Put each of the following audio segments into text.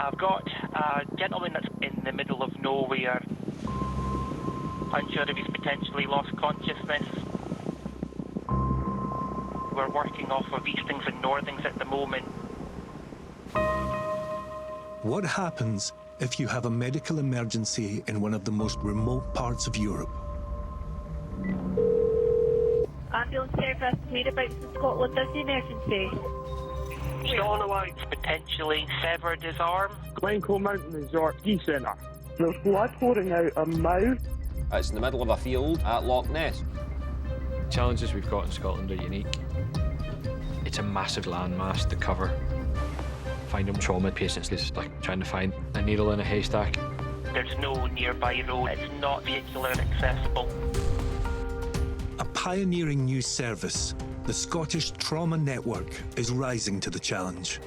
I've got a gentleman that's in the middle of nowhere, unsure if he's potentially lost consciousness. We're working off of eastings and northings at the moment. What happens if you have a medical emergency in one of the most remote parts of Europe? Ambulance service, whereabouts in Scotland is the emergency? Stolen away, potentially severed his arm. Glencoe Mountain Resort Ski Centre. There's blood pouring out a mouth. It's in the middle of a field at Loch Ness. Challenges we've got in Scotland are unique. It's a massive landmass to cover. Finding trauma patients is like trying to find a needle in a haystack. There's no nearby road. It's not vehicular and accessible. A pioneering new service, the Scottish Trauma Network, is rising to the challenge.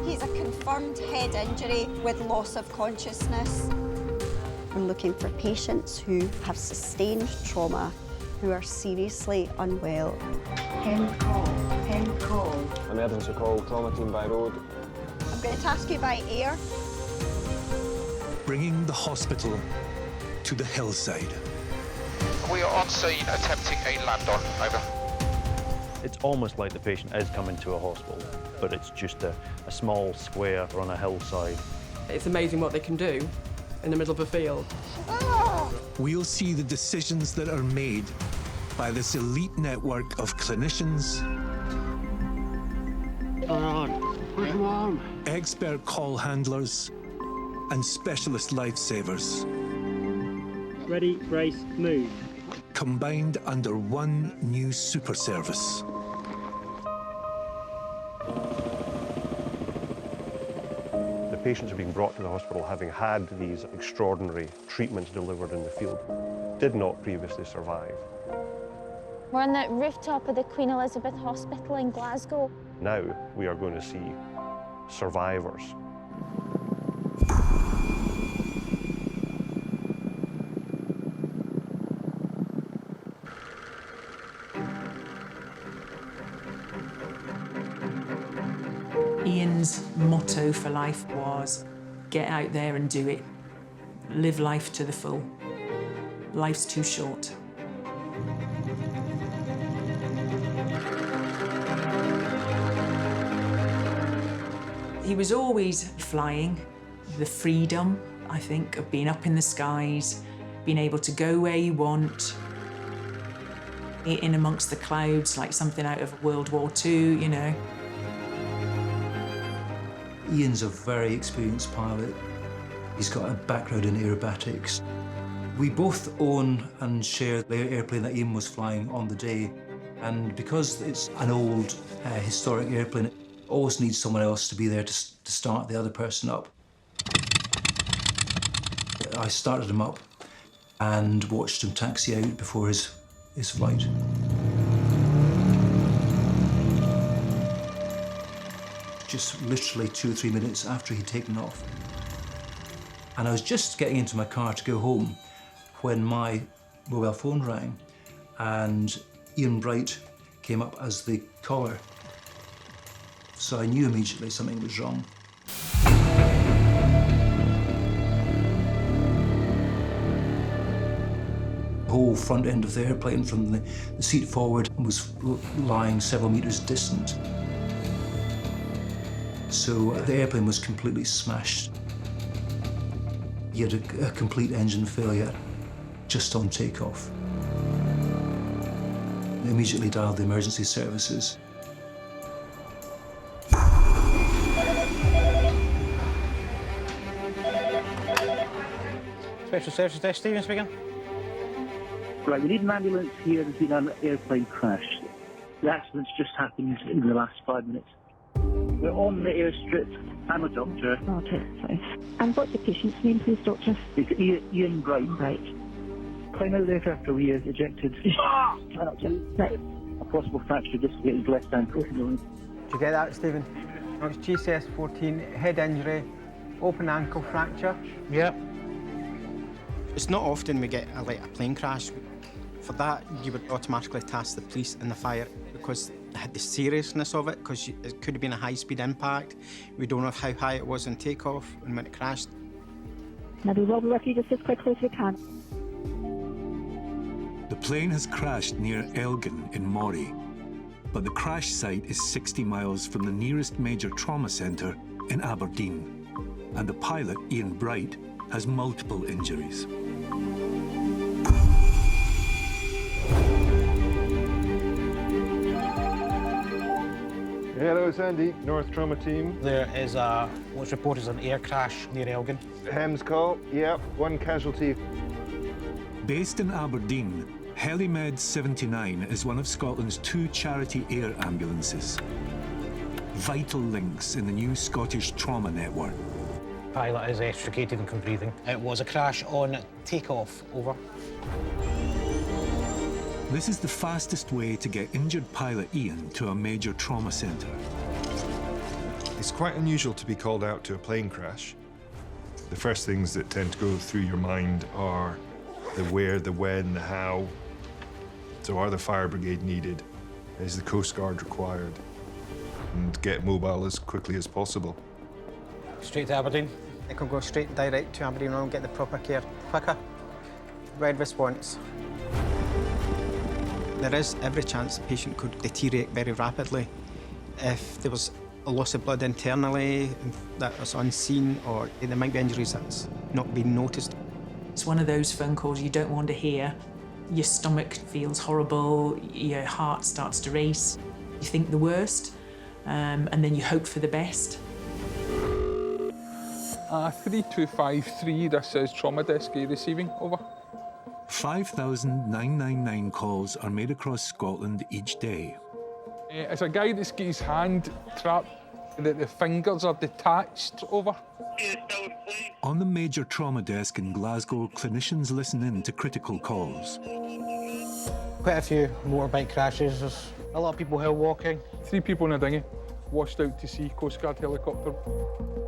He's a confirmed head injury with loss of consciousness. We're looking for patients who have sustained trauma, who are seriously unwell. End call. Emergency call, trauma team by road. I'm going to task you by air. Bringing the hospital to the hillside. We are on scene attempting a land-on, over. It's almost like the patient is coming to a hospital, but it's just a small square on a hillside. It's amazing what they can do in the middle of a field. We'll see the decisions that are made by this elite network of clinicians, expert call handlers, and specialist lifesavers. Ready, brace, move. Combined under one new super service. The patients are being brought to the hospital having had these extraordinary treatments delivered in the field, did not previously survive. We're on the rooftop of the Queen Elizabeth Hospital in Glasgow. Now we are going to see survivors. Ian's motto for life was, get out there and do it. Live life to the full. Life's too short. He was always flying. The freedom, I think, of being up in the skies, being able to go where you want, in amongst the clouds like something out of World War II, you know. Ian's a very experienced pilot. He's got a background in aerobatics. We both own and share the airplane that Ian was flying on the day. And because it's an old, historic airplane, it always needs someone else to be there to start the other person up. I started him up and watched him taxi out before his flight. Just literally 2 or 3 minutes after he'd taken off. And I was just getting into my car to go home when my mobile phone rang and Ian Bright came up as the caller. So I knew immediately something was wrong. The whole front end of the airplane from the seat forward was lying several meters distant. So the airplane was completely smashed. He had a complete engine failure just on takeoff. They immediately dialed the emergency services. Special Services Desk, Stephen speaking. Right, we need an ambulance here. There's been an airplane crash. The accident's just happened in the last 5 minutes. We're on the airstrip. I'm a doctor. Okay, sorry. And what's the patient's name, please, doctor? It's Ian Bright. Right. Climb out there after we ejected. Right. A possible fracture disc of his left ankle. Did you get that, Stephen? It's GCS 14, head injury, open ankle fracture. Yep. It's not often we get a plane crash. For that, you would automatically task the police and the fire because the seriousness of it, because it could have been a high-speed impact. We don't know how high it was in takeoff and when it crashed. Now, we will be with you just as quickly as we can. The plane has crashed near Elgin in Moray, but the crash site is 60 miles from the nearest major trauma centre in Aberdeen, and the pilot, Ian Bright, has multiple injuries. Hello, it's Andy, North Trauma Team. There is what's reported as an air crash near Elgin. Hems call, yep, 1 casualty. Based in Aberdeen, HeliMed 79 is one of Scotland's 2 charity air ambulances. Vital links in the new Scottish trauma network. Pilot is extricated and breathing. It was a crash on takeoff, over. This is the fastest way to get injured pilot Ian to a major trauma centre. It's quite unusual to be called out to a plane crash. The first things that tend to go through your mind are the where, the when, the how. So are the fire brigade needed? Is the Coast Guard required? And get mobile as quickly as possible. Straight to Aberdeen. It can go straight direct to Aberdeen and get the proper care quicker. Red response. There is every chance the patient could deteriorate very rapidly if there was a loss of blood internally that was unseen, or there might be injuries that's not been noticed. It's one of those phone calls you don't want to hear. Your stomach feels horrible, your heart starts to race. You think the worst, and then you hope for the best. 3253, this is Trauma Desk, are you receiving? Over. 5,999 calls are made across Scotland each day. It's a guy that's got his hand trapped, that the fingers are detached, over. On the major trauma desk in Glasgow, clinicians listen in to critical calls. Quite a few motorbike crashes. There's a lot of people hill walking. 3 people in a dinghy, washed out to sea, Coast Guard helicopter.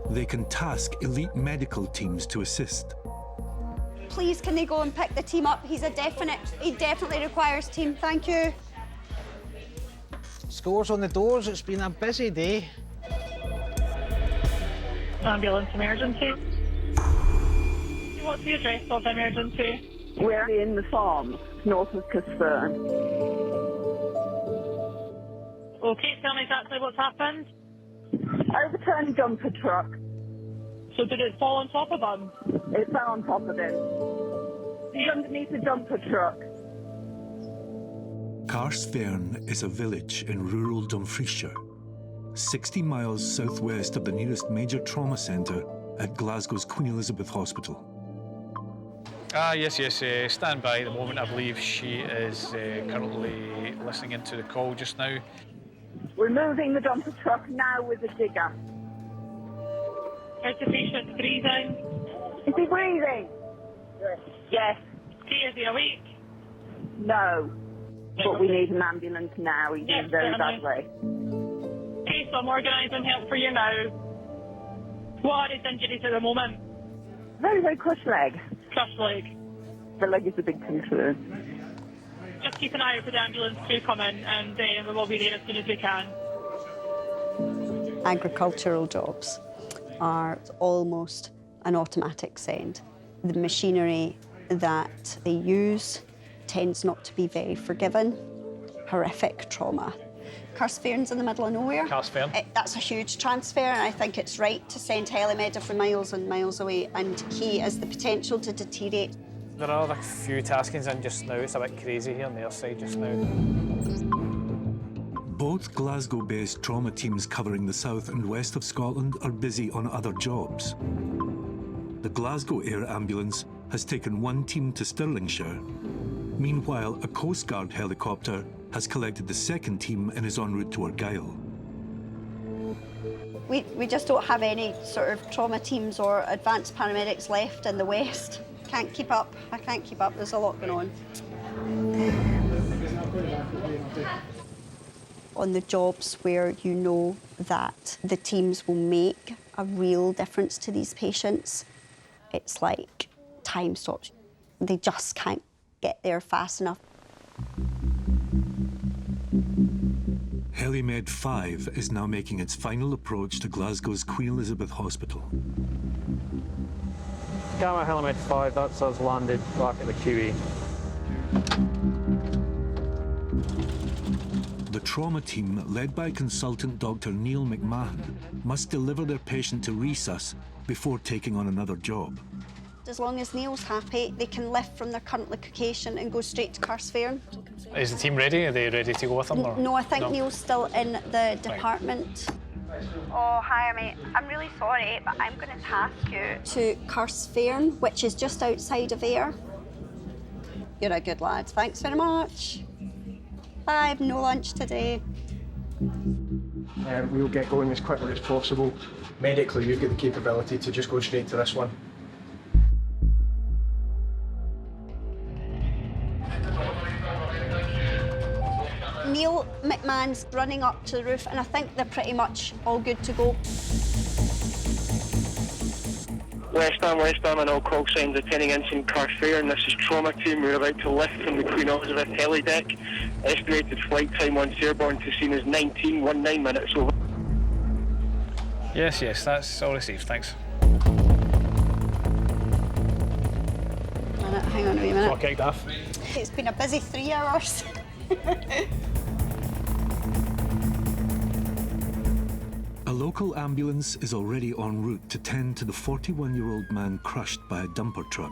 They can task elite medical teams to assist. Please, can they go and pick the team up? He definitely requires team, thank you. Scores on the doors, it's been a busy day. Ambulance emergency. What's the address of the emergency? We're in the farm, north of Casfern. Okay, tell me exactly what's happened. Overturned dumper truck. So did it fall on top of them? It fell on top of him. He's underneath the dumper truck. Carsfern is a village in rural Dumfriesshire, 60 miles southwest of the nearest major trauma centre at Glasgow's Queen Elizabeth Hospital. Yes, stand by at the moment. I believe she is currently listening into the call just now. We're moving the dumper truck now with a digger. Is the patient breathing? Is he breathing? Yes. Okay, is he awake? No. But we need an ambulance now. He's in very bad way. Okay, so I'm organising help for you now. What are his injuries at the moment? Very, very crushed leg. Crushed leg. The leg is a big concern. Just keep an eye out for the ambulance to come in, and we will be there as soon as we can. Agricultural jobs are almost an automatic send. The machinery that they use tends not to be very forgiving. Horrific trauma. Carsfern's in the middle of nowhere. Carsfern. That's a huge transfer, and I think it's right to send HeliMed from miles and miles away, and key is the potential to deteriorate. There are a few taskings in just now. It's a bit crazy here on their side just now. Both Glasgow-based trauma teams covering the south and west of Scotland are busy on other jobs. The Glasgow Air Ambulance has taken 1 team to Stirlingshire. Meanwhile, a Coast Guard helicopter has collected the 2nd team and is en route to Argyll. We just don't have any sort of trauma teams or advanced paramedics left in the west. Can't keep up. I can't keep up. There's a lot going on. On the jobs where you know that the teams will make a real difference to these patients, it's like time stops. They just can't get there fast enough. HeliMed 5 is now making its final approach to Glasgow's Queen Elizabeth Hospital. Gamma HeliMed 5, that's us landed back at the QE. The trauma team, led by consultant Dr. Neil McMahon, must deliver their patient to resus before taking on another job. As long as Neil's happy, they can lift from their current location and go straight to Carsfairn. Is the team ready? Are they ready to go with them? Or? No, I think Neil's still in the department. Oh, hi, mate. I'm really sorry, but I'm going to task you to Carsfairn, which is just outside of Ayr. You're a good lad. Thanks very much. Bye, I've no lunch today. We'll get going as quickly as possible. Medically, you've got the capability to just go straight to this one. Neil McMahon's running up to the roof, and I think they're pretty much all good to go. West Ham, and all call signs attending in St Carsfairn, and this is trauma team. We're about to lift from the Queen Elizabeth heli deck. Estimated flight time once airborne to scene is 19 minutes over. Yes, that's all received, thanks. Hang on a wee minute. So I kicked off. It's been a busy 3 hours. A local ambulance is already en route to tend to the 41-year-old man crushed by a dumper truck.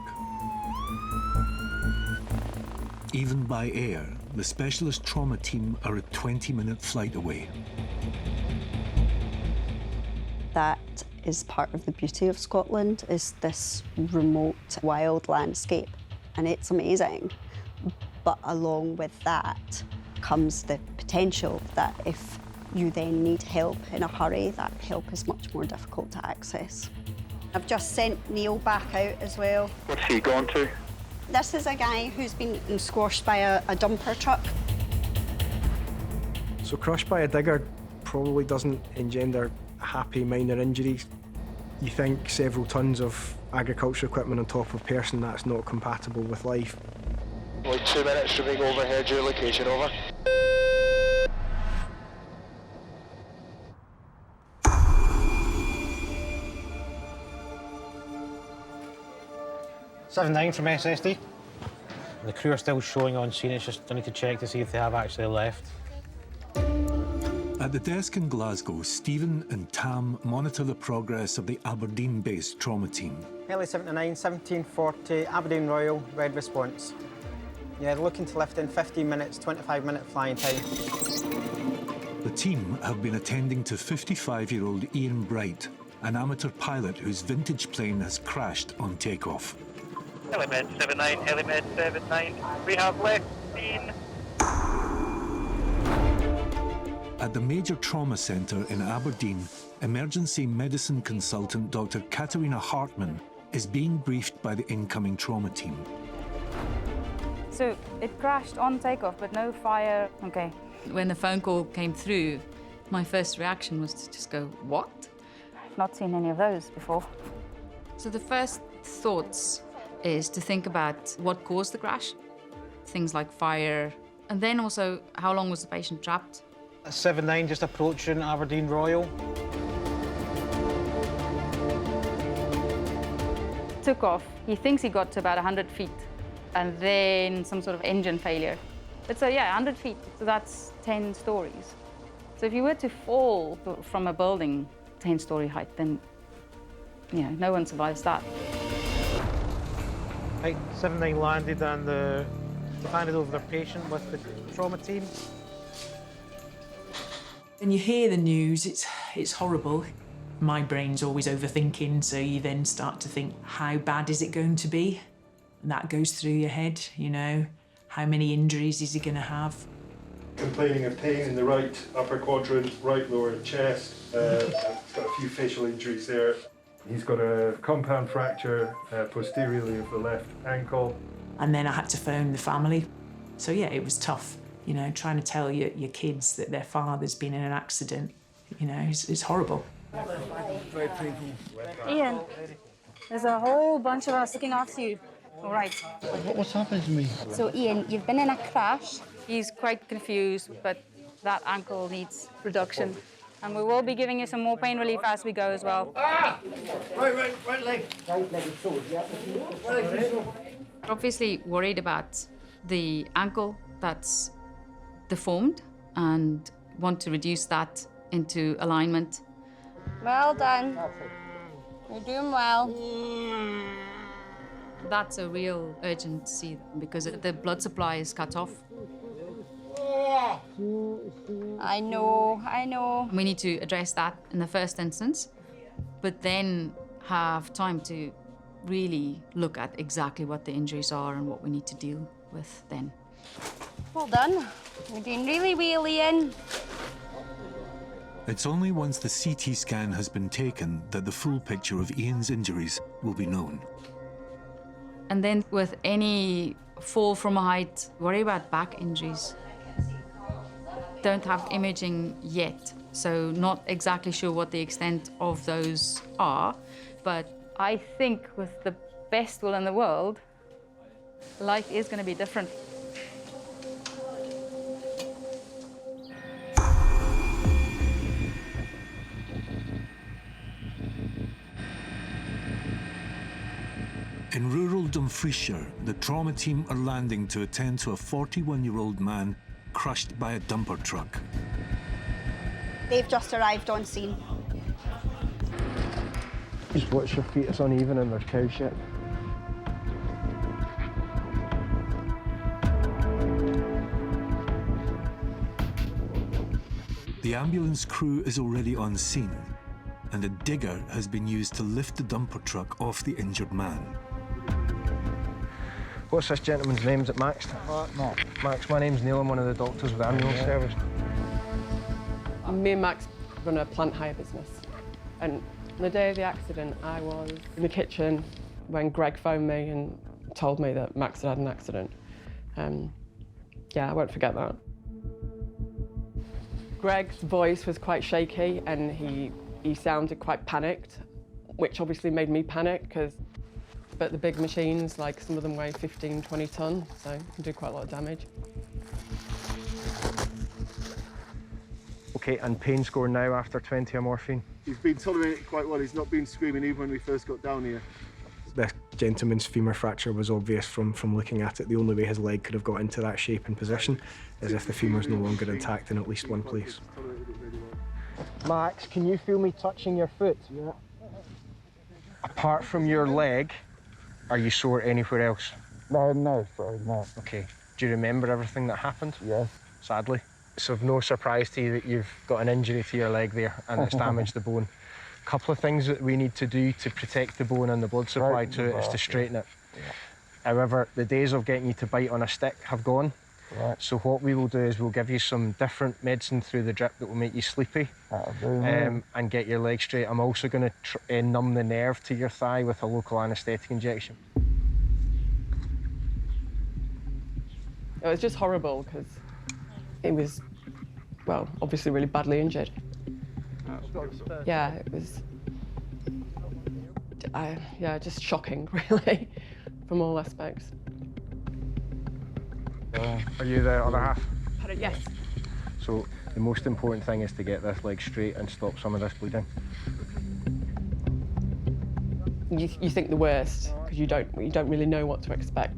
Even by air, the specialist trauma team are a 20-minute flight away. That is part of the beauty of Scotland, is this remote, wild landscape, and it's amazing. But along with that comes the potential that if you then need help in a hurry, that help is much more difficult to access. I've just sent Neil back out as well. What's he gone to? This is a guy who's been squashed by a dumper truck. So crushed by a digger probably doesn't engender happy minor injuries. You think several tons of agricultural equipment on top of a person, that's not compatible with life. Like 2 minutes from being overheard your location, over. (7-9) from SSD. The crew are still showing on scene. It's just I need to check to see if they have actually left. At the desk in Glasgow, Stephen and Tam monitor the progress of the Aberdeen-based trauma team. Heli 79, 1740, Aberdeen Royal, red response. Yeah, they're looking to lift in 15 minutes, 25-minute flying time. The team have been attending to 55-year-old Ian Bright, an amateur pilot whose vintage plane has crashed on takeoff. HeliMed 79, HeliMed 79. We have left scene. At the major trauma centre in Aberdeen, emergency medicine consultant Dr. Katarina Hartman is being briefed by the incoming trauma team. So it crashed on takeoff, but no fire. Okay. When the phone call came through, my first reaction was to just go, what? I've not seen any of those before. So the first thoughts is to think about what caused the crash, things like fire, and then also how long was the patient trapped. 7-9 just approaching Aberdeen Royal. Took off. He thinks he got to about 100 feet, and then some sort of engine failure. But so yeah, 100 feet, so that's 10 stories. So if you were to fall from a building 10-story height, then no one survives that. Right, 7-9 landed and they've handed over their patient with the trauma team. When you hear the news, it's horrible. My brain's always overthinking, so you then start to think, how bad is it going to be? And that goes through your head, how many injuries is he going to have? Complaining of pain in the right upper quadrant, right lower chest. He's got a few facial injuries there. He's got a compound fracture posteriorly of the left ankle. And then I had to phone the family. So yeah, it was tough, trying to tell your kids that their father's been in an accident, it's horrible. Very painful. Ian, there's a whole bunch of us looking after you. All right. What's happened to me? So Ian, you've been in a crash. He's quite confused, but that ankle needs reduction. And we will be giving you some more pain relief as we go as well. Ah! Right leg. Right leg is forward, yeah. Right leg is forward. Obviously worried about the ankle that's deformed and want to reduce that into alignment. Well done. You're doing well. That's a real urgency because the blood supply is cut off. I know. We need to address that in the first instance, but then have time to really look at exactly what the injuries are and what we need to deal with then. Well done. You're doing really well, Ian. It's only once the CT scan has been taken that the full picture of Ian's injuries will be known. And then with any fall from height, worry about back injuries. Don't have imaging yet, so not exactly sure what the extent of those are, but I think with the best will in the world, life is going to be different. In rural Dumfriesshire, the trauma team are landing to attend to a 41-year-old man crushed by a dumper truck. They've just arrived on scene. Just watch your feet, it's uneven and there's cow shit. The ambulance crew is already on scene, and a digger has been used to lift the dumper truck off the injured man. What's this gentleman's name? Is it Max? Max. Max, my name's Neil, I'm one of the doctors with the ambulance service. Me and Max run a plant hire business, and the day of the accident I was in the kitchen when Greg phoned me and told me that Max had had an accident. Yeah, I won't forget that. Greg's voice was quite shaky and he sounded quite panicked, which obviously made me panic but the big machines, like some of them weigh 15, 20 ton, so you can do quite a lot of damage. Okay, and pain score now after 20 of morphine? He's been tolerating it quite well. He's not been screaming even when we first got down here. This gentleman's femur fracture was obvious from looking at it. The only way his leg could have got into that shape and position is if the femur's no longer intact in at least one place. Max, can you feel me touching your foot? Yeah. Apart from your leg, are you sore anywhere else? No, sorry, no. Okay. Do you remember everything that happened? Yes. Sadly. It's of no surprise to you that you've got an injury to your leg there and it's damaged the bone. A couple of things that we need to do to protect the bone and the blood supply to it is to straighten it. Yeah. However, the days of getting you to bite on a stick have gone. Right. So what we will do is we'll give you some different medicine through the drip that will make you sleepy and get your leg straight. I'm also going to numb the nerve to your thigh with a local anaesthetic injection. It was just horrible because he was, well, obviously really badly injured. Yeah, it was, just shocking, really, from all aspects. Are you the other half? Yes. So the most important thing is to get this leg straight and stop some of this bleeding. You think the worst because you don't really know what to expect.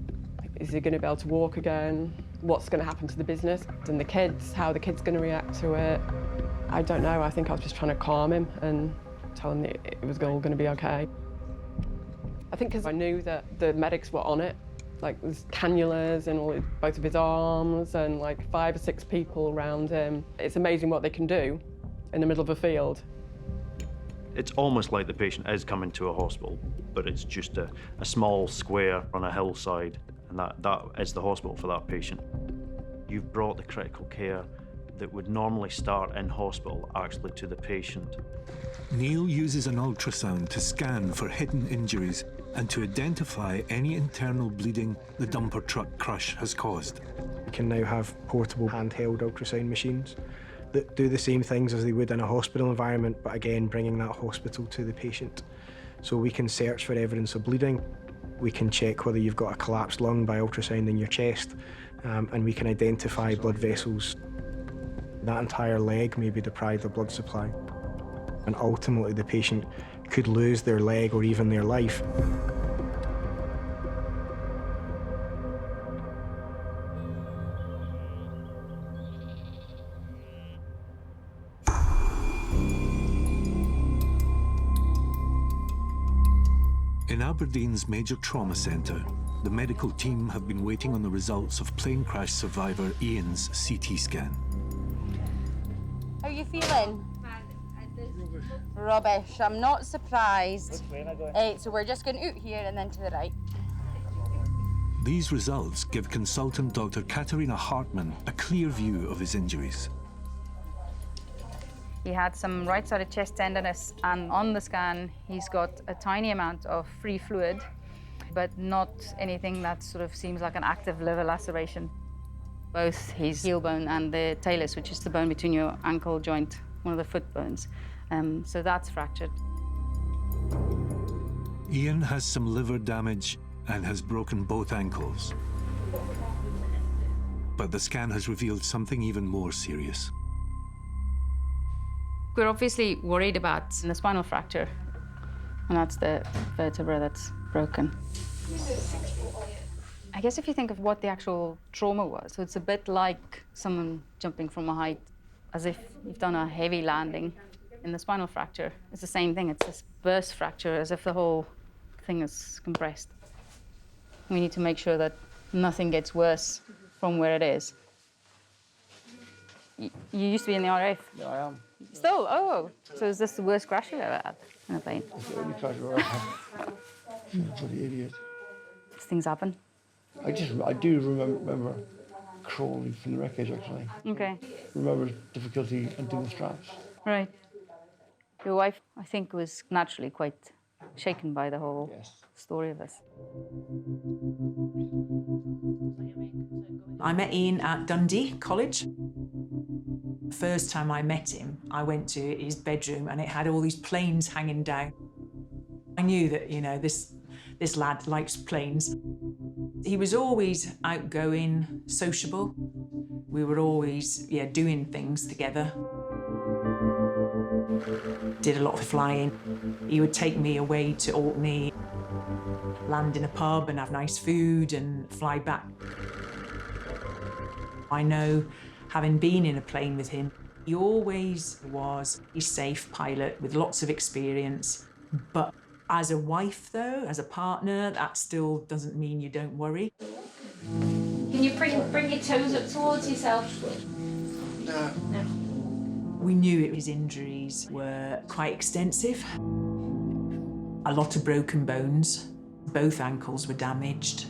Is he going to be able to walk again? What's going to happen to the business and the kids? How the kids going to react to it? I don't know. I think I was just trying to calm him and tell him that it was all going to be okay. I think because I knew that the medics were on it. Like there's cannulas in both of his arms and like 5 or 6 people around him. It's amazing what they can do in the middle of a field. It's almost like the patient is coming to a hospital, but it's just a small square on a hillside, and that is the hospital for that patient. You've brought the critical care that would normally start in hospital actually to the patient. Neil uses an ultrasound to scan for hidden injuries and to identify any internal bleeding the dumper truck crush has caused. We can now have portable handheld ultrasound machines that do the same things as they would in a hospital environment, but again bringing that hospital to the patient. So we can search for evidence of bleeding, we can check whether you've got a collapsed lung by ultrasound in your chest, and we can identify blood vessels. That entire leg may be deprived of blood supply. And ultimately, the patient could lose their leg or even their life. In Aberdeen's major trauma centre, the medical team have been waiting on the results of plane crash survivor Ian's CT scan. How are you feeling? Rubbish. I'm not surprised. So we're just going out here and then to the right. These results give consultant Dr. Katarina Hartmann a clear view of his injuries. He had some right-sided chest tenderness, and on the scan, he's got a tiny amount of free fluid, but not anything that sort of seems like an active liver laceration. Both his heel bone and the talus, which is the bone between your ankle joint, one of the foot bones, so that's fractured. Ian has some liver damage and has broken both ankles. But the scan has revealed something even more serious. We're obviously worried about the spinal fracture, and that's the vertebra that's broken. I guess if you think of what the actual trauma was, so it's a bit like someone jumping from a height, as if you've done a heavy landing. In the spinal fracture, it's the same thing. It's this burst fracture, as if the whole thing is compressed. We need to make sure that nothing gets worse from where it is. You used to be in the RAF? Yeah, I am. Still? Oh, so is this the worst crash you've ever had in a plane? It's the only crash I've ever had. Bloody idiot. These things happen. I do remember crawling from the wreckage, actually. Okay. Remember difficulty undoing the straps. Right. Your wife, I think, was naturally quite shaken by the whole story of this. I met Ian at Dundee College. The first time I met him, I went to his bedroom and it had all these planes hanging down. I knew that, you know, this lad likes planes. He was always outgoing, sociable. We were always, doing things together. Did a lot of flying. He would take me away to Orkney, land in a pub and have nice food and fly back. I know, having been in a plane with him, he always was a safe pilot with lots of experience. But as a wife, though, as a partner, that still doesn't mean you don't worry. Can you bring your toes up towards yourself? No. We knew his injuries were quite extensive. A lot of broken bones. Both ankles were damaged.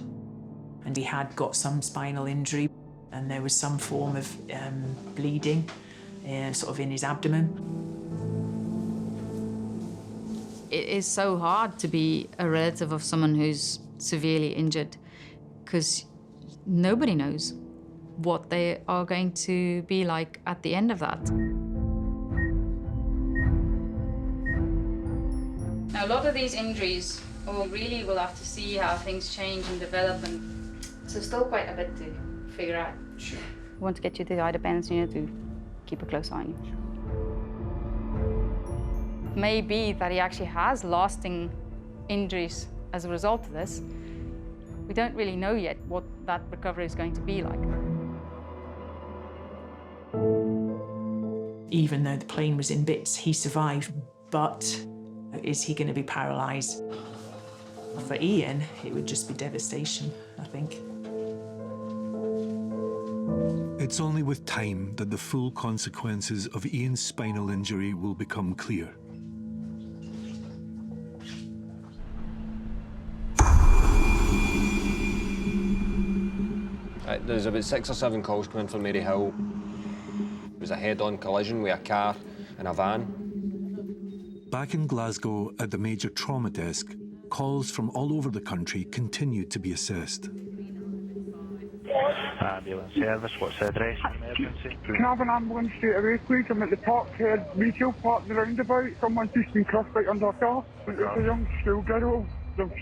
And he had got some spinal injury. And there was some form of bleeding, sort of in his abdomen. It is so hard to be a relative of someone who's severely injured, because nobody knows what they are going to be like at the end of that. Now, a lot of these injuries, we really will have to see how things change and develop, and so still quite a bit to figure out. Sure. We want to get you to the eye dependence unit to keep a close eye on you. It may be that he actually has lasting injuries as a result of this. We don't really know yet what that recovery is going to be like. Even though the plane was in bits, he survived, but is he going to be paralysed? For Ian, it would just be devastation, I think. It's only with time that the full consequences of Ian's spinal injury will become clear. There's about 6 or 7 calls coming from Mary Hill. It was a head-on collision with a car and a van. Back in Glasgow at the major trauma desk, calls from all over the country continue to be assessed. Ambulance service, what's the address of the emergency? Can I have an ambulance straight away, please? I'm at the Parkhead retail park, the roundabout. Someone's just been crushed right under a car. It's a young school girl.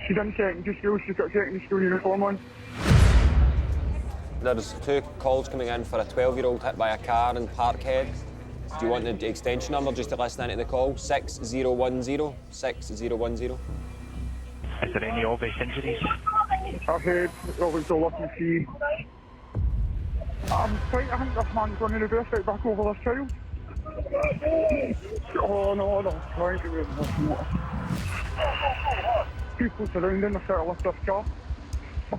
She's in secondary school, she's got secondary school uniform on. There's 2 calls coming in for a 12-year-old hit by a car in Parkhead. Do you want the extension number just to listen into the call? 6010, 6010. Is there any obvious injuries? I've heard obviously all I can see. I think this man's going to reverse it back over this child. Oh no, no, trying to reverse this. People surrounding the center with this car.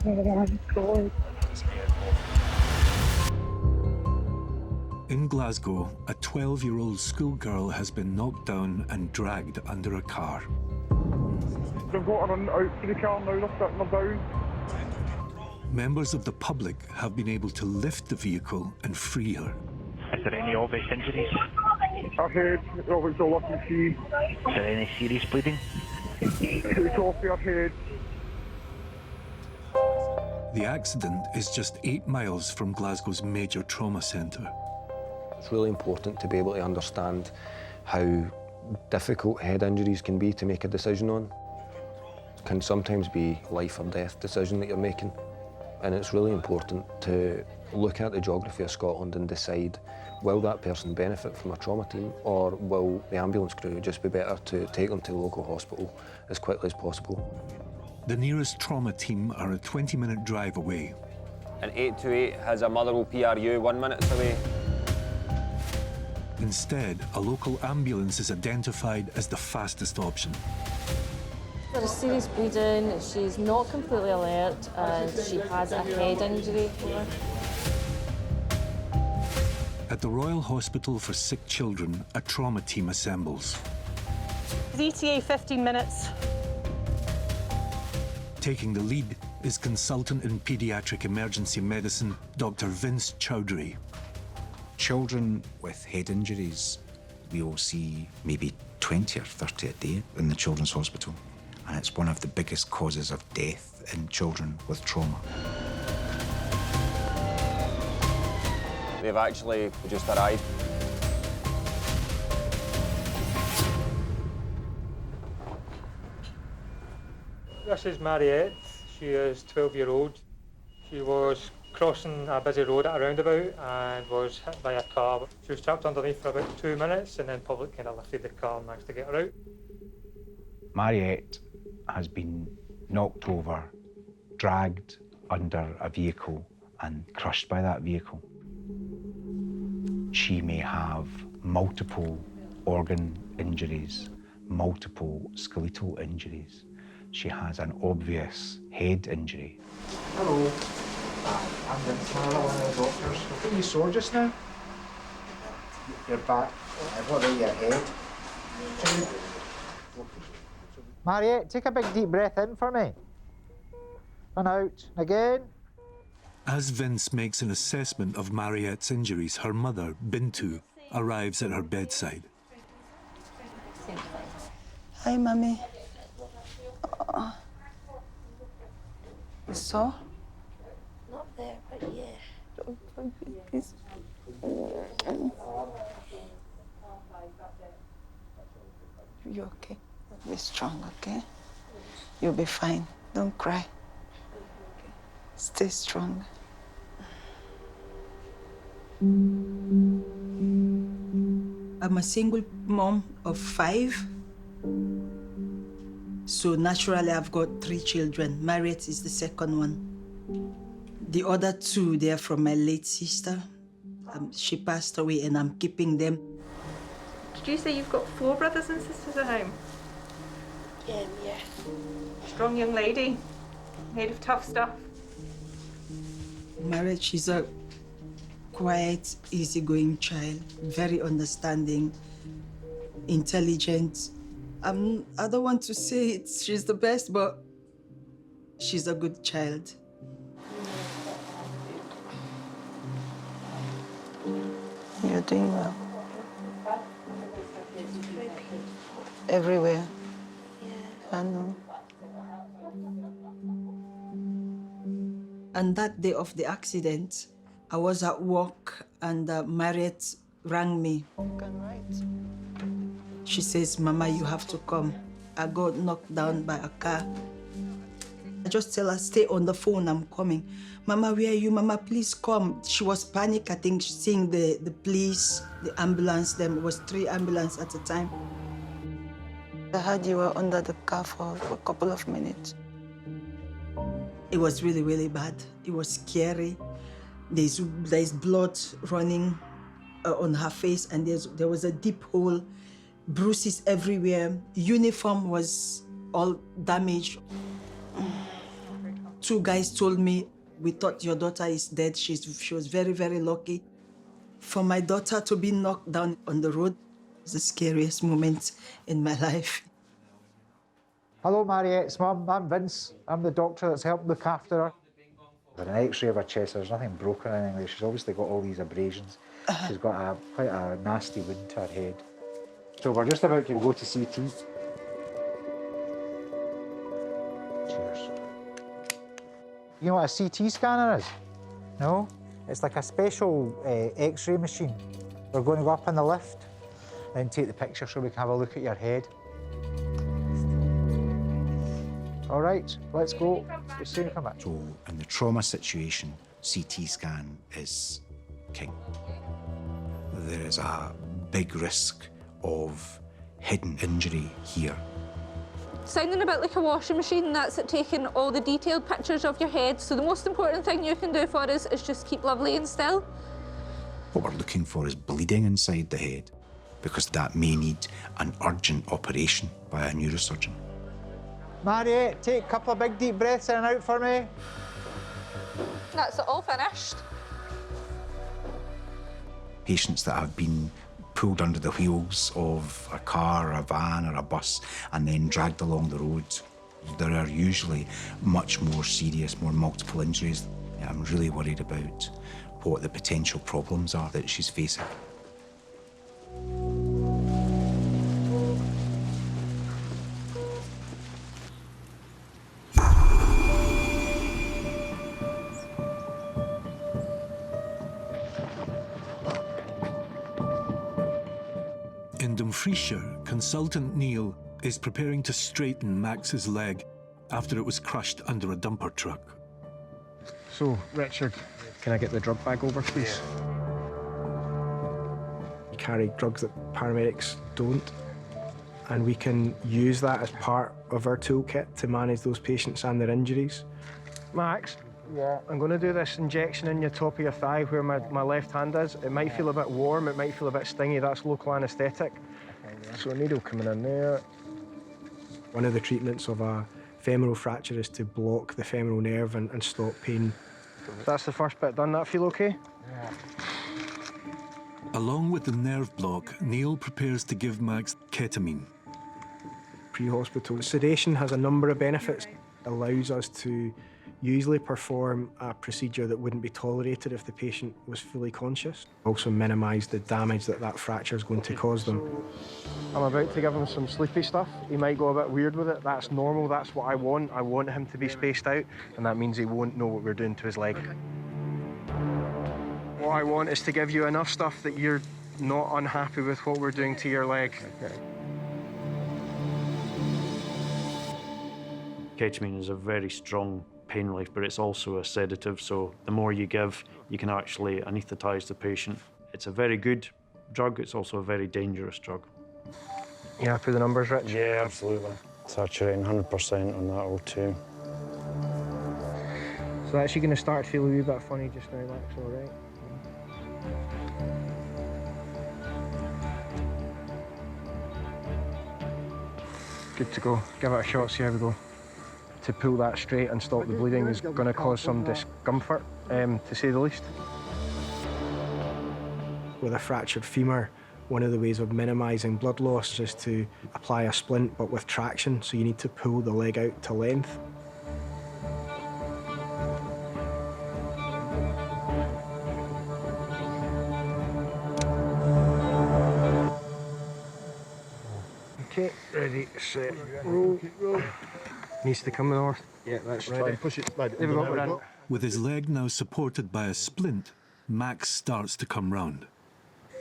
Oh my God. In Glasgow, a 12-year-old schoolgirl has been knocked down and dragged under a car. They've got her out to the car now, they're sitting her down. Members of the public have been able to lift the vehicle and free her. Is there any obvious injuries? I've heard obviously all I can see. Is there any serious bleeding? It's off her head. The accident is just 8 miles from Glasgow's major trauma centre. It's really important to be able to understand how difficult head injuries can be to make a decision on. It can sometimes be life or death decision that you're making. And it's really important to look at the geography of Scotland and decide, will that person benefit from a trauma team, or will the ambulance crew just be better to take them to the local hospital as quickly as possible? The nearest trauma team are a 20-minute drive away. And 828 has a Motherwell PRU 1 minute away. Instead, a local ambulance is identified as the fastest option. There's serious bleeding, she's not completely alert, and she has a head injury. At the Royal Hospital for Sick Children, a trauma team assembles. ETA 15 minutes. Taking the lead is consultant in paediatric emergency medicine, Dr. Vince Chowdhury. Children with head injuries, we will see maybe 20 or 30 a day in the Children's Hospital. And it's one of the biggest causes of death in children with trauma. They've actually just arrived. This is Mariette. She is 12-year-old. She was crossing a busy road at a roundabout and was hit by a car. She was trapped underneath for about 2 minutes, and then public kind of lifted the car and managed to get her out. Mariette has been knocked over, dragged under a vehicle and crushed by that vehicle. She may have multiple organ injuries, multiple skeletal injuries. She has an obvious head injury. Hello. I'm Vince Marlowe, one of the doctors. I think you sore just now. Your back. What about your head? Mariette, take a big deep breath in for me. And out. Again. As Vince makes an assessment of Mariette's injuries, her mother, Bintu, arrives at her bedside. Hi, Mummy. Oh. You saw? Not there, but yeah. Don't forget this. You okay? Be strong, okay? You'll be fine. Don't cry. Stay strong. I'm a single mom of 5. So naturally, I've got 3 children. Mariette is the second one. The other 2, they're from my late sister. She passed away and I'm keeping them. Did you say you've got 4 brothers and sisters at home? Yeah. Strong young lady, made of tough stuff. Mariette, she's a quiet, easygoing child, very understanding, intelligent. I don't want to say it, she's the best, but she's a good child. You're doing well. Everywhere. I know. And that day of the accident, I was at work and Mariette rang me. She says, Mama, you have to come. I got knocked down by a car. I just tell her, stay on the phone, I'm coming. Mama, where are you? Mama, please come. She was panicked, I think, seeing the police, the ambulance. There was 3 ambulances at the time. I heard you were under the car for a couple of minutes. It was really, really bad. It was scary. There's blood running on her face, and there was a deep hole, bruises everywhere. Uniform was all damaged. 2 guys told me, we thought your daughter is dead. She was very, very lucky. For my daughter to be knocked down on the road was the scariest moment in my life. Hello, Mariette's mum. I'm Vince. I'm the doctor that's helped look after her. There's an X-ray of her chest. There's nothing broken or anything. She's obviously got all these abrasions. She's got quite a nasty wound to her head. So we're just about to go to CT. Cheers. You know what a CT scanner is? No? It's like a special X-ray machine. We're going to go up in the lift and take the picture so we can have a look at your head. All right, let's go. So in the trauma situation, CT scan is king. There is a big risk of hidden injury here. Sounding a bit like a washing machine, that's at taking all the detailed pictures of your head. So the most important thing you can do for us is just keep lovely and still. What we're looking for is bleeding inside the head, because that may need an urgent operation by a neurosurgeon. Mariette, take a couple of big deep breaths in and out for me. That's all finished. Patients that have been pulled under the wheels of a car, a van or a bus and then dragged along the road, there are usually much more serious, more multiple injuries. I'm really worried about what the potential problems are that she's facing. In Dumfriesshire, consultant Neil is preparing to straighten Max's leg after it was crushed under a dumper truck. So, Richard, can I get the drug bag over, please? We carry drugs that paramedics don't, and we can use that as part of our toolkit to manage those patients and their injuries. Max? Yeah. I'm going to do this injection in your top of your thigh where my left hand is. It might feel a bit warm, it might feel a bit stingy. That's local anaesthetic. So a needle coming in there. One of the treatments of a femoral fracture is to block the femoral nerve and stop pain. That's the first bit done. That feel okay? Yeah. Along with the nerve block, Neil prepares to give Max ketamine. Pre-hospital sedation has a number of benefits. It allows us to usually perform a procedure that wouldn't be tolerated if the patient was fully conscious. Also minimise the damage that fracture is going to cause them. I'm about to give him some sleepy stuff. He might go a bit weird with it. That's normal, that's what I want. I want him to be spaced out, and that means he won't know what we're doing to his leg. What I want is to give you enough stuff that you're not unhappy with what we're doing to your leg. Okay. Ketamine is a very strong pain relief, but it's also a sedative, so the more you give, you can actually anaesthetise the patient. It's a very good drug, it's also a very dangerous drug. You happy with the numbers, Rich? Yeah, absolutely. Saturating 100% on that O2. So that's actually going to start to feel a wee bit funny just now, Max, all right? Good to go. Give it a shot, see how we go. To pull that straight and stop the bleeding is going to cause some discomfort, to say the least. With a fractured femur, one of the ways of minimising blood loss is to apply a splint, but with traction, so you need to pull the leg out to length. Okay, ready, set, roll. Needs to come north. Yeah, that's ready. Push it. There we go, we're in. With his leg now supported by a splint, Max starts to come round.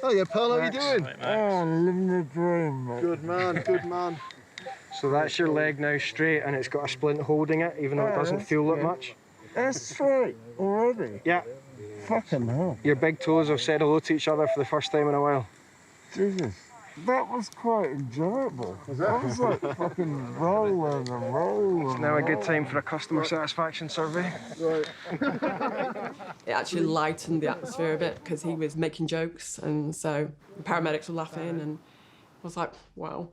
Oh yeah, pal, how you doing? Oh, living the dream, mate. Good man, good man. So that's your leg now straight, and it's got a splint holding it, even though it doesn't feel that much. That's straight already. Yeah. Fucking hell. Your big toes have said hello to each other for the first time in a while. Jesus. That was quite enjoyable. I was like fucking rolling and rolling. It's now a good time for a customer satisfaction survey. Right. It actually lightened the atmosphere a bit because he was making jokes, and so the paramedics were laughing, and I was like, wow,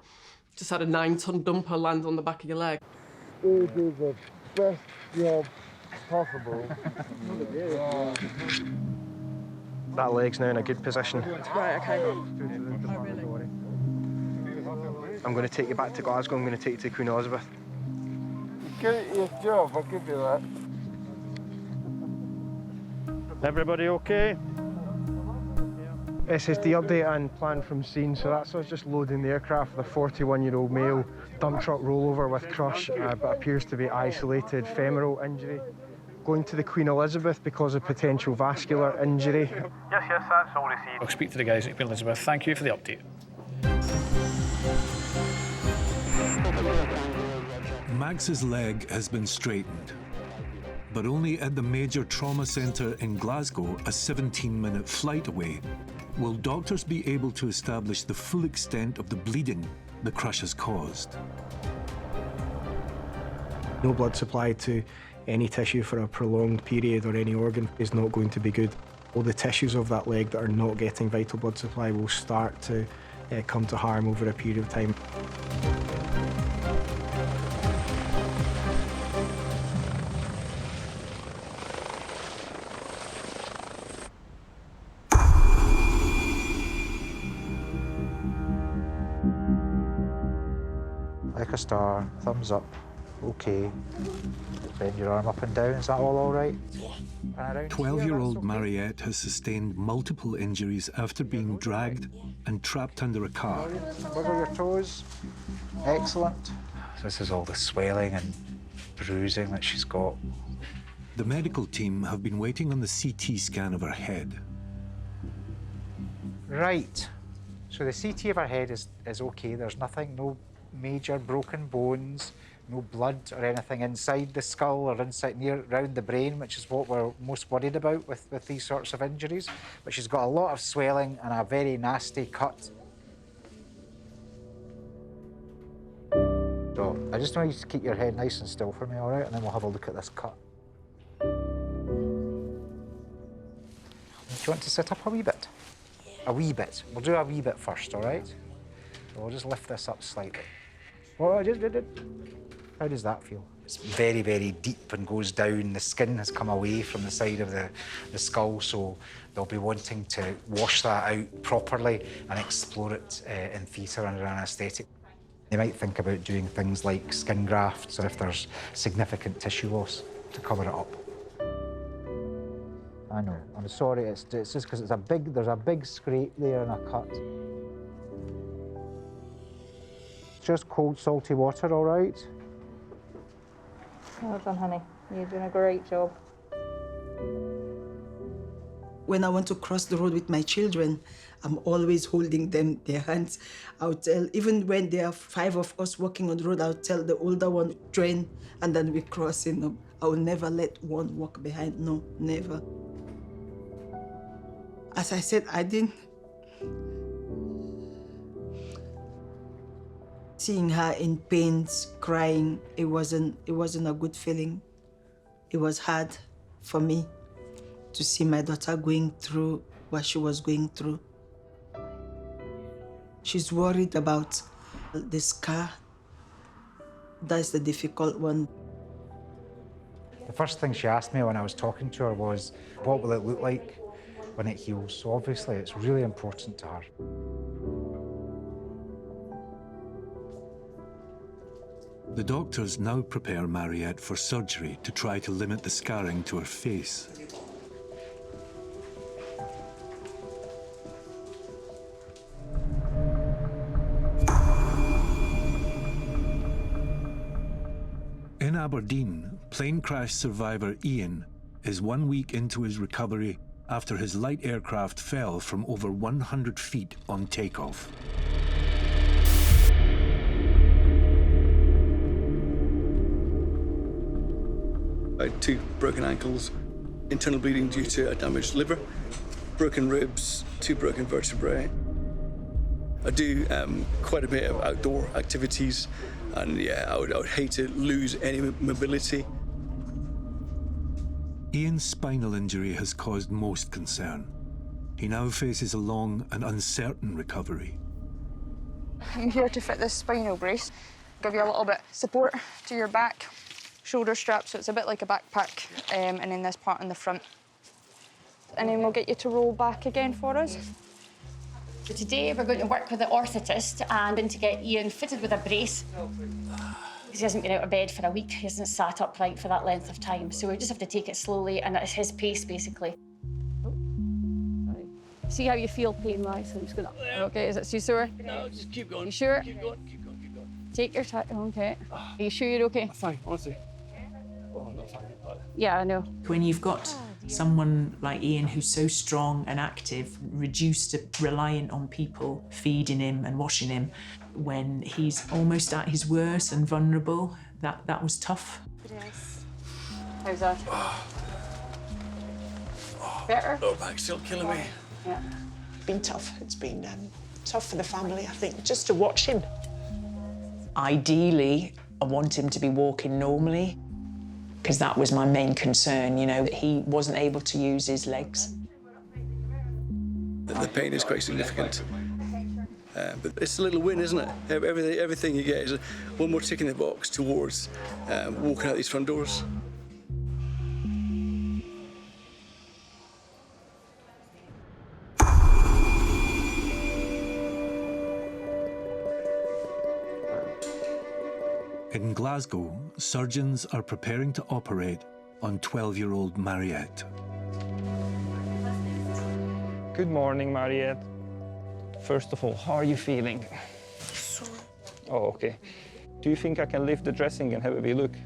just had a 9-ton dumper land on the back of your leg. You did the best job possible. That leg's now in a good position. Right, okay. I'm going to take you back to Glasgow. I'm going to take you to Queen Elizabeth. Get it your job, I'll give you that. Everybody okay? SSD update and plan from scene. So that's us just loading the aircraft with a 41-year-old male dump truck rollover with crush, but appears to be isolated femoral injury. Going to the Queen Elizabeth because of potential vascular injury. Yes, that's all received. I'll speak to the guys at Queen Elizabeth. Thank you for the update. Max's leg has been straightened, but only at the major trauma centre in Glasgow, a 17-minute flight away, will doctors be able to establish the full extent of the bleeding the crush has caused. No blood supply to any tissue for a prolonged period or any organ is not going to be good. All the tissues of that leg that are not getting vital blood supply will start to come to harm over a period of time. Like a star, thumbs up, okay. Bend your arm up and down, is that all right? 12-year-old Mariette has sustained multiple injuries after being dragged and trapped under a car. Wiggle your toes. Excellent. This is all the swelling and bruising that she's got. The medical team have been waiting on the CT scan of her head. Right. So the CT of her head is okay. There's nothing, no major broken bones, no blood or anything inside the skull or inside around the brain, which is what we're most worried about with these sorts of injuries. But she's got a lot of swelling and a very nasty cut. So I just want you to keep your head nice and still for me, all right? And then we'll have a look at this cut. Do you want to sit up a wee bit? A wee bit. We'll do a wee bit first, all right? So we'll just lift this up slightly. Oh, I just did it. How does that feel? It's very, very deep and goes down. The skin has come away from the side of the skull, so they'll be wanting to wash that out properly and explore it in theatre under anaesthetic. They might think about doing things like skin grafts or if there's significant tissue loss to cover it up. I know, I'm sorry, it's just because there's a big scrape there and a cut. Just cold, salty water, all right? Well done, honey. You're doing a great job. When I want to cross the road with my children, I'm always holding them, their hands. I'll tell, even when there are 5 of us walking on the road, I'll tell the older one, join, and then we cross, you know. I will never let one walk behind, no, never. As I said, I didn't. Seeing her in pains, crying, it wasn't a good feeling. It was hard for me to see my daughter going through what she was going through. She's worried about the scar. That's the difficult one. The first thing she asked me when I was talking to her was, what will it look like when it heals? So obviously it's really important to her. The doctors now prepare Mariette for surgery to try to limit the scarring to her face. In Aberdeen, plane crash survivor Ian is 1 week into his recovery after his light aircraft fell from over 100 feet on takeoff. I had 2 broken ankles, internal bleeding due to a damaged liver, broken ribs, 2 broken vertebrae. I do quite a bit of outdoor activities, and yeah, I would hate to lose any mobility. Ian's spinal injury has caused most concern. He now faces a long and uncertain recovery. I'm here to fit this spinal brace, give you a little bit of support to your back, shoulder strap, so it's a bit like a backpack, and then this part in the front. And then we'll get you to roll back again for us. So today we're going to work with the orthotist and going to get Ian fitted with a brace. Because he hasn't been out of bed for a week, he hasn't sat upright for that length of time. So we just have to take it slowly, and it's his pace, basically. See how you feel pain-wise. I'm just gonna. Okay, is it too sore? No, just keep going. You sure? Keep going, keep going, keep going. Take your time. Okay. Are you sure you're okay? Fine, honestly. Oh, I'm not fine. Yeah, I know. When you've got someone like Ian who's so strong and active, reduced to reliant on people feeding him and washing him, when he's almost at his worst and vulnerable, that was tough. Yes. How's that? Better? Lower back still killing me. Yeah. Been tough. It's been tough for the family, I think, just to watch him. Ideally, I want him to be walking normally, because that was my main concern, you know, that he wasn't able to use his legs. The pain is quite significant. But it's a little win, isn't it? Everything you get is one more tick in the box towards walking out these front doors. In Glasgow, surgeons are preparing to operate on 12-year-old Mariette. Good morning, Mariette. First of all, how are you feeling? Sore. Oh, okay. Do you think I can lift the dressing and have a wee look?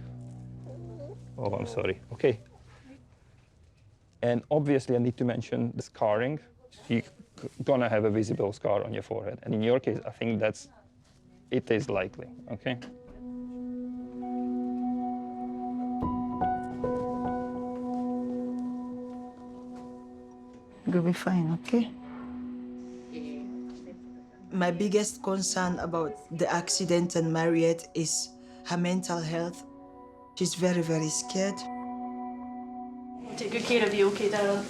Oh, I'm sorry. Okay. And obviously, I need to mention the scarring. You're gonna have a visible scar on your forehead. And in your case, I think it is likely, okay? You'll be fine, okay? My biggest concern about the accident and Mariette is her mental health. She's very, very scared. Take good care of you, okay, darling?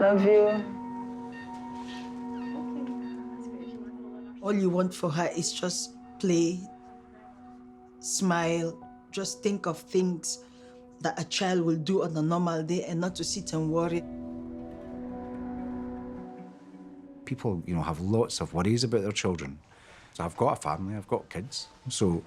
Love you. All you want for her is just play, smile, just think of things that a child will do on a normal day and not to sit and worry. People, have lots of worries about their children. So I've got a family, I've got kids. So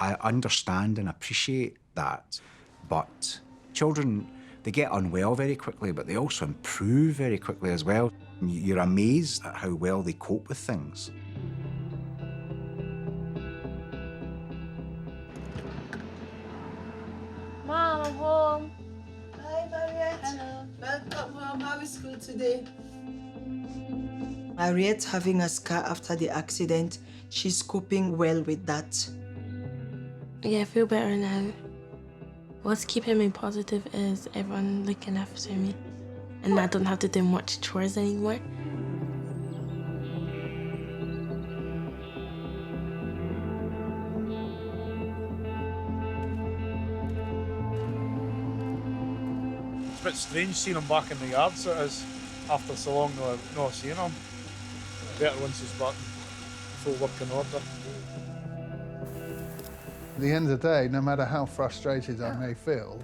I understand and appreciate that. But children, they get unwell very quickly, but they also improve very quickly as well. You're amazed at how well they cope with things. Mom, I'm home. Hi, Mariette. Hello. Welcome home. How is school today? Mariette having a scar after the accident, she's coping well with that. Yeah, I feel better now. What's keeping me positive is everyone looking after me, and I don't have to do much chores anymore. It's a bit strange seeing him back in the yard, so it is, after so long no seeing him. Better once he's back full working order. At the end of the day, no matter how frustrated I may feel,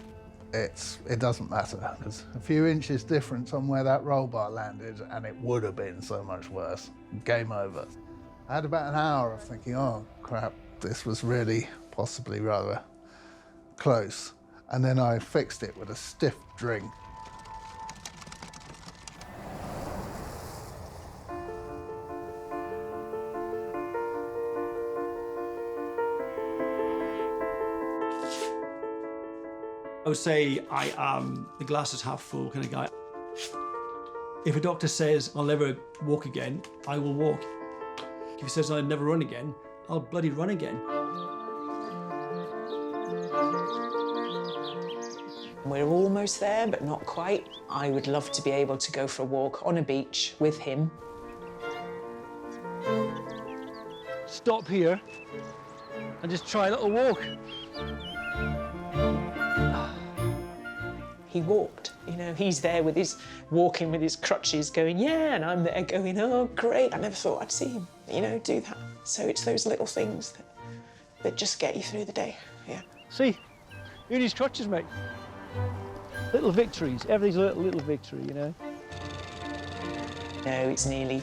it doesn't matter. There's a few inches difference on where that roll bar landed, and it would have been so much worse. Game over. I had about an hour of thinking, oh crap, this was really possibly rather close. And then I fixed it with a stiff drink. I would say I am the glass is half full kind of guy. If a doctor says I'll never walk again, I will walk. If he says I'll never run again, I'll bloody run again. We're almost there, but not quite. I would love to be able to go for a walk on a beach with him. Stop here and just try a little walk. He walked, you know, he's there with his, walking with his crutches going, yeah, and I'm there going, oh, great. I never thought I'd see him, you know, do that. So it's those little things that just get you through the day, yeah. See, you're in his crutches, mate. Little victories, everything's a little victory, you know. No, it's nearly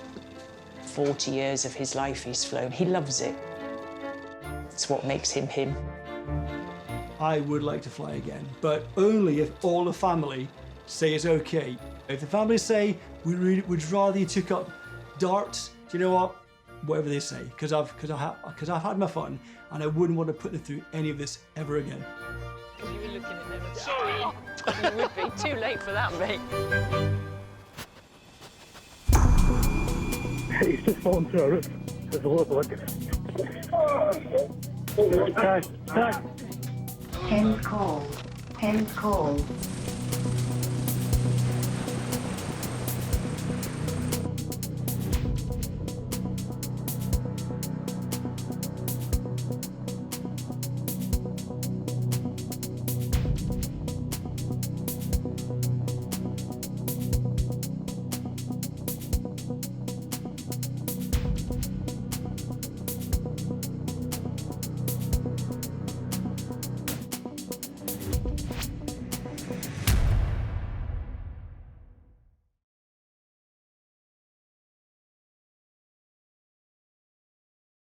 40 years of his life he's flown. He loves it. It's what makes him him. I would like to fly again, but only if all the family say it's okay. If the family say, we'd rather you took up darts, do you know what? Whatever they say, because I've had my fun, and I wouldn't want to put them through any of this ever again. Because you were looking at them. Sorry. You would be. Too late for that, mate. He's just fallen through a roof. There's a lot of blood. Time. End call.